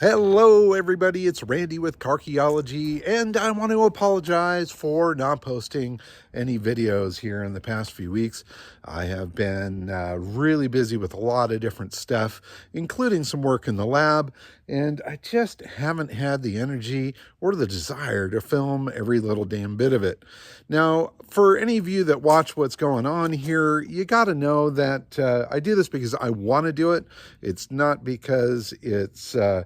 Hello everybody, it's Randy with Carchaeology, and I want to apologize for not posting any videos here in the past few weeks. I have been really busy with a lot of different stuff, including some work in the lab, and I just haven't had the energy or the desire to film every little damn bit of it. Now, for any of you that watch what's going on here, you got to know that I do this because I want to do it. It's not because it's a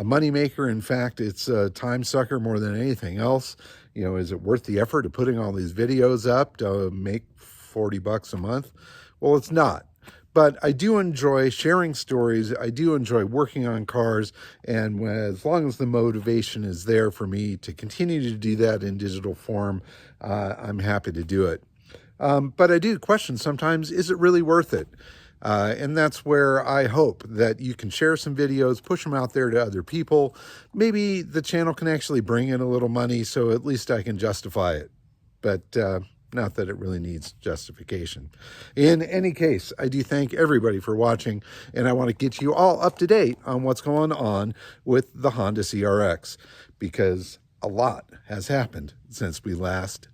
moneymaker. In fact, it's a time sucker more than anything else. You know, is it worth the effort of putting all these videos up to make 40 bucks a month? Well, it's not. But I do enjoy sharing stories. I do enjoy working on cars. And as long as the motivation is there for me to continue to do that in digital form, I'm happy to do it. But I do question sometimes, is it really worth it? And that's where I hope that you can share some videos, push them out there to other people. Maybe the channel can actually bring in a little money, so at least I can justify it. But not that it really needs justification. In any case, I do thank everybody for watching, and I want to get you all up to date on what's going on with the Honda CRX, because a lot has happened since we last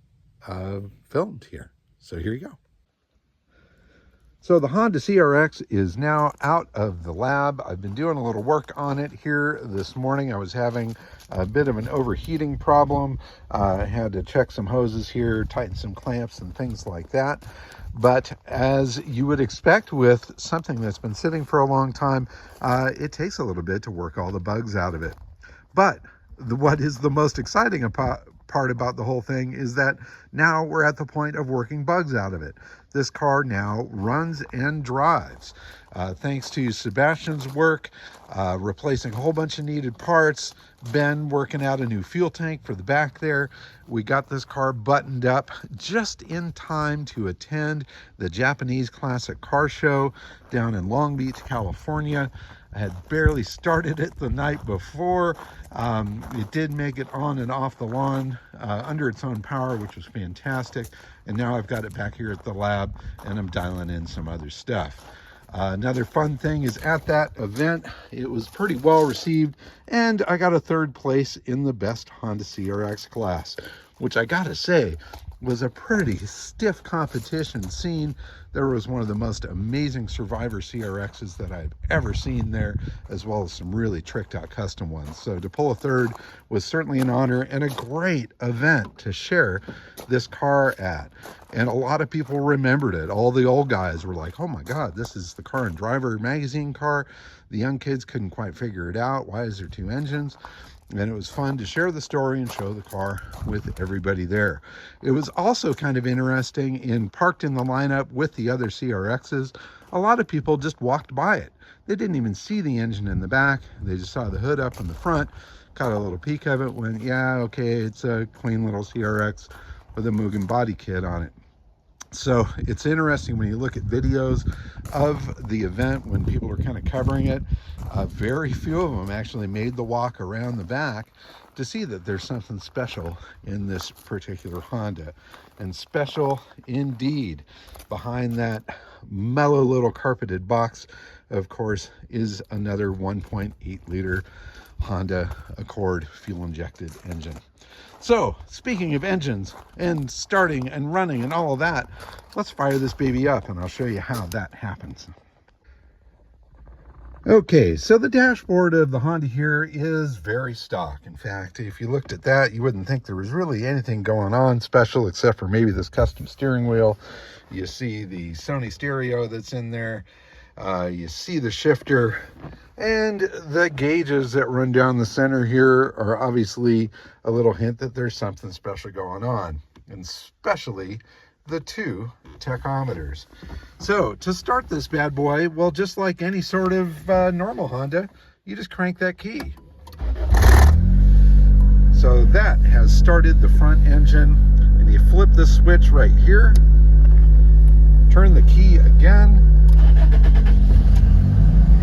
filmed here. So here you go. So the Honda CRX is now out of the lab. I've been doing a little work on it here this morning. I was having a bit of an overheating problem. I had to check some hoses here, tighten some clamps and things like that. But as you would expect with something that's been sitting for a long time, it takes a little bit to work all the bugs out of it. But what is the most exciting part about the whole thing is that now we're at the point of working bugs out of it. This car now runs and drives. Thanks to Sebastian's work, replacing a whole bunch of needed parts, Ben working out a new fuel tank for the back there. We got this car buttoned up just in time to attend the Japanese Classic Car Show down in Long Beach, California. I had barely started it the night before. It did make it on and off the lawn under its own power, which was fantastic. And now I've got it back here at the lab and I'm dialing in some other stuff. Another fun thing is at that event, it was pretty well received, and I got a third place in the best Honda CRX class, which I gotta say was a pretty stiff competition scene. There was one of the most amazing Survivor CRXs that I've ever seen there, as well as some really tricked out custom ones. So to pull a third was certainly an honor and a great event to share this car at. And a lot of people remembered it. All the old guys were like, oh my God, this is the Car and Driver magazine car. The young kids couldn't quite figure it out. Why is there two engines? And it was fun to share the story and show the car with everybody there. It was also kind of interesting parked in the lineup with the other CRXs. A lot of people just walked by it. They didn't even see the engine in the back. They just saw the hood up in the front, caught a little peek of it, went, yeah, okay, it's a clean little CRX with a Mugen body kit on it. So it's interesting when you look at videos of the event when people are kind of covering it. Very few of them actually made the walk around the back to see that there's something special in this particular Honda. And special indeed. Behind that mellow little carpeted box, of course, is another 1.8 liter Honda Accord fuel injected engine. So, speaking of engines and starting and running and all of that, let's fire this baby up and I'll show you how that happens. Okay, so the dashboard of the Honda here is very stock. In fact, if you looked at that, you wouldn't think there was really anything going on special except for maybe this custom steering wheel. You see the Sony stereo that's in there. You see the shifter, and the gauges that run down the center here are obviously a little hint that there's something special going on, and especially the two tachometers. So to start this bad boy, well, just like any sort of normal Honda, you just crank that key. So that has started the front engine, and you flip the switch right here, turn the key again,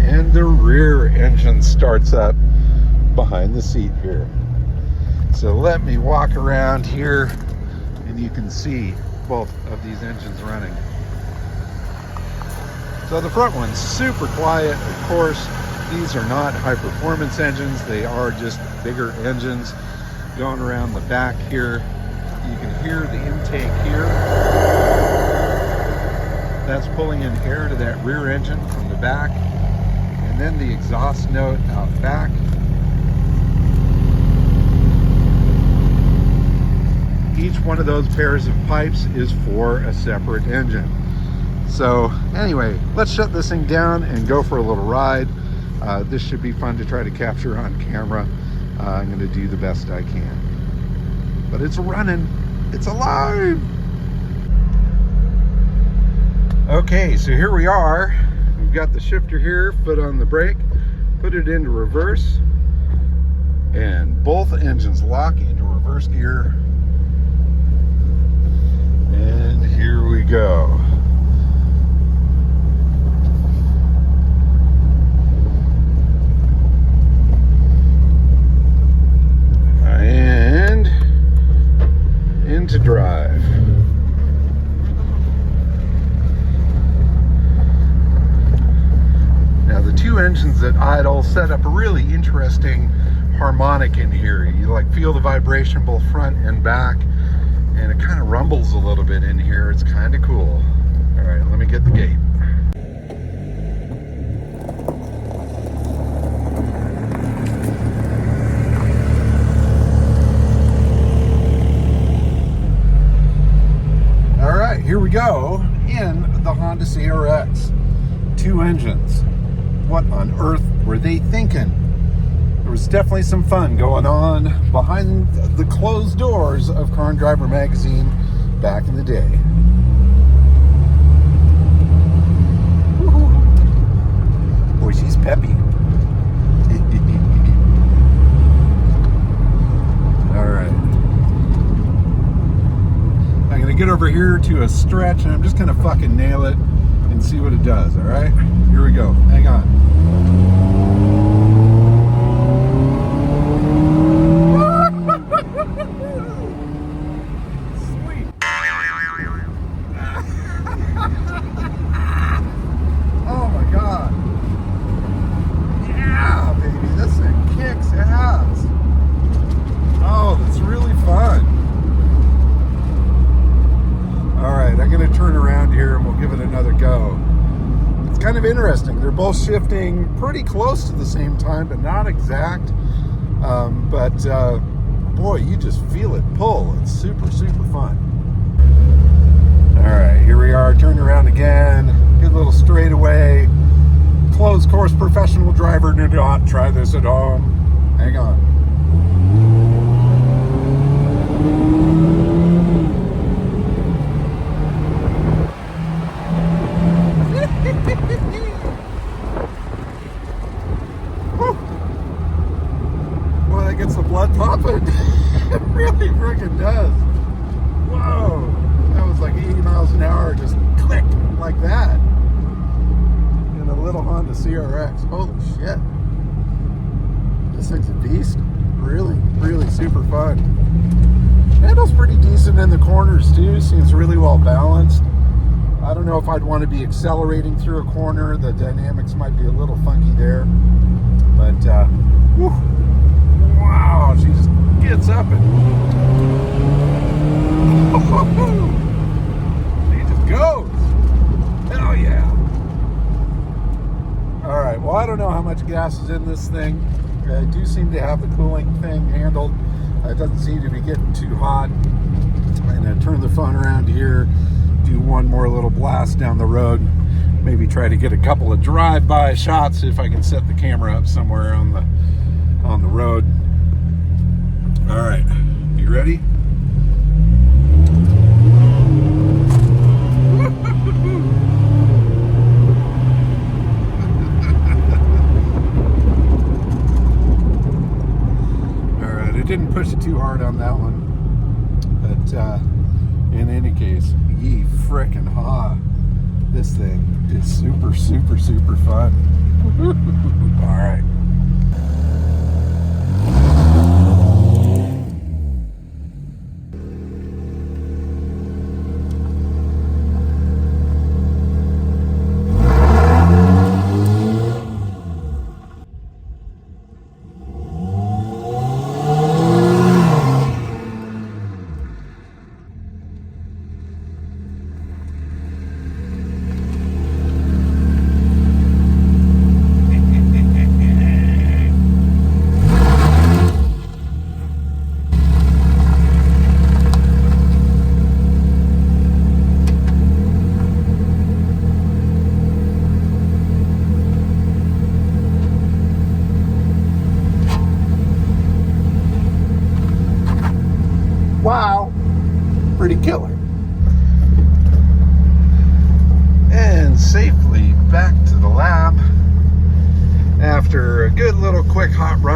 and the rear engine starts up behind the seat here. So let me walk around here and you can see both of these engines running. So the front one's super quiet, of course. These are not high performance engines. They are just bigger engines. Going around the back here, you can hear the intake here. That's pulling in air to that rear engine from the back. And then the exhaust note out back. Each one of those pairs of pipes is for a separate engine. So anyway, let's shut this thing down and go for a little ride. This should be fun to try to capture on camera. I'm going to do the best I can. But it's running. It's alive. Okay, so here we are. We've got the shifter here, foot on the brake, put it into reverse, and both engines lock into reverse gear. And here we go. And into drive. Now the two engines at idle set up a really interesting harmonic in here. You like feel the vibration both front and back, and it kind of rumbles a little bit in here. It's kind of cool. All right, let me get the gate. All right, here we go in the Honda CRX. Two engines. What on earth were they thinking? There was definitely some fun going on behind the closed doors of Car and Driver magazine back in the day. Woo-hoo. Boy, she's peppy. All right. I'm gonna get over here to a stretch and I'm just gonna fucking nail it and see what it does, all right? Here we go, hang on. Kind of interesting. They're both shifting pretty close to the same time, but not exact. Boy, you just feel it pull. It's super, super fun. All right, here we are, turn around again. Good little straightaway. Closed course professional driver, do not try this at home. Hang on. Well, that gets the blood pumping. It really freaking does. Whoa, that was like 80 miles an hour, just click like that in a little Honda CRX. Holy shit, this thing's a beast. Really, really super fun. Handles pretty decent in the corners too. Seems really well balanced. I don't know if I'd want to be accelerating through a corner. The dynamics might be a little funky there. But, whew, wow, she just gets up and she just goes. Hell yeah. All right, well, I don't know how much gas is in this thing. I do seem to have the cooling thing handled. It doesn't seem to be getting too hot. I'm going to turn the phone around here, do one more little blast down the road, maybe try to get a couple of drive-by shots if I can set the camera up somewhere on the road. All right, you ready? All right, I didn't push it too hard on that one, but in any case, ye frickin' ha. This thing is super, super, super fun. All right.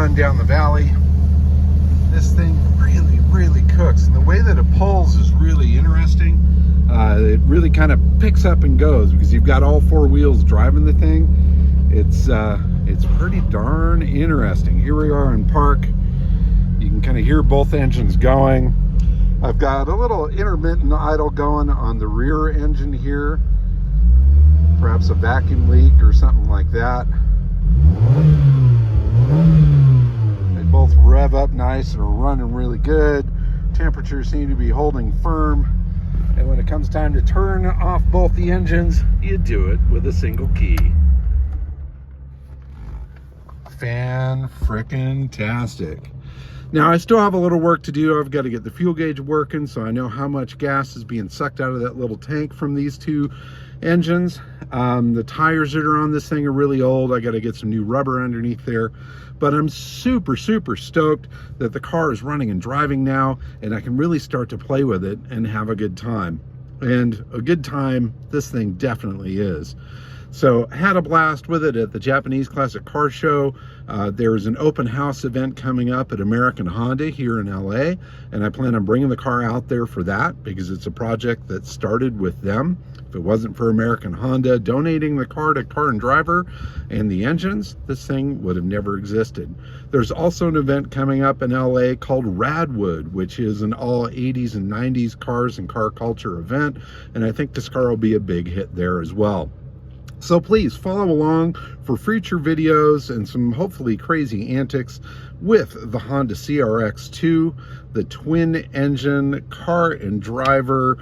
run down the valley. This thing really cooks, and the way that it pulls is really interesting. It really kind of picks up and goes because you've got all four wheels driving the thing. It's pretty darn interesting. Here we are in park. You can kind of hear both engines going. I've got a little intermittent idle going on the rear engine here. Perhaps a vacuum leak or something like that. They both rev up nice and are running really good. Temperatures seem to be holding firm. And when it comes time to turn off both the engines, you do it with a single key. Fan-frickin-tastic. Now, I still have a little work to do. I've got to get the fuel gauge working so I know how much gas is being sucked out of that little tank from these two engines. The tires that are on this thing are really old. I got to get some new rubber underneath there. But I'm super stoked that the car is running and driving now, and I can really start to play with it and have a good time. And a good time this thing definitely is. So I had a blast with it at the Japanese Classic Car Show. There's an open house event coming up at American Honda here in LA, and I plan on bringing the car out there for that because it's a project that started with them. If it wasn't for American Honda donating the car to Car and Driver and the engines, this thing would have never existed. There's also an event coming up in LA called Radwood, which is an all 80s and 90s cars and car culture event, and I think this car will be a big hit there as well. So please follow along for future videos and some hopefully crazy antics with the Honda CRX-2, the twin engine Car and Driver,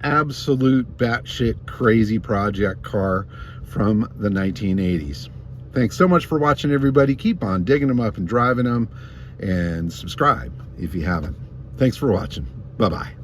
absolute batshit crazy project car from the 1980s. Thanks so much for watching, everybody. Keep on digging them up and driving them, and subscribe if you haven't. Thanks for watching. Bye-bye.